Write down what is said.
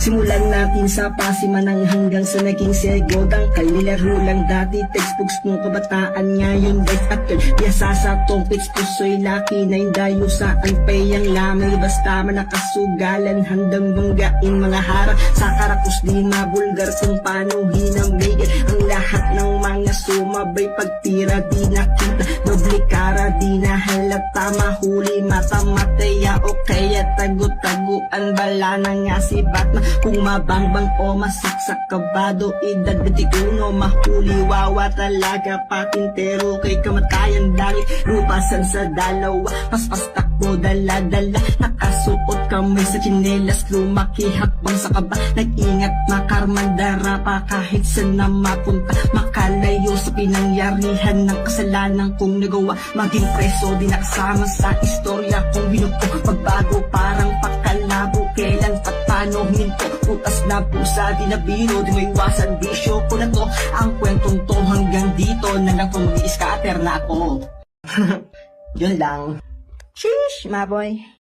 Simulan natin sa pasimanang hanggang sa naging segodang kalilaro lang dati textbooks nung kabataan ngayon life after biyasa sa tongpits puso'y laki na indayo sa anpayang lamay basta manakasugalan handang banggain mga harap sa karakus di mabulgar kung paano hinamigin ang lahat ng mga sumabay pagtira di nakita doble kara di na halata mahuli mata mataya o kaya tago-taguan bala na nga si Batman kung mabangbang o masaksak kabado idagati uno mahuli wawa talaga patintero kay kamatayan langit lupasan sa dalawa paspas takbo dala-dala nakasuot kamay sa tsinelas lumaki hakbang sa kaba nag-ingat makarmandara pa kahit saan na mapunta makalayo sa pinangyarihan ng kasalanan kong nagawa maging preso di nakasama sa istorya kong binuko pagbago parang pakalabo kailan patano minto putas na pusa di na biro di may iwasan bisyo ko na to ang kwentong to hanggang dito na lang kung mag-i-scatter na ako. Yun lang. Sheesh, my boy.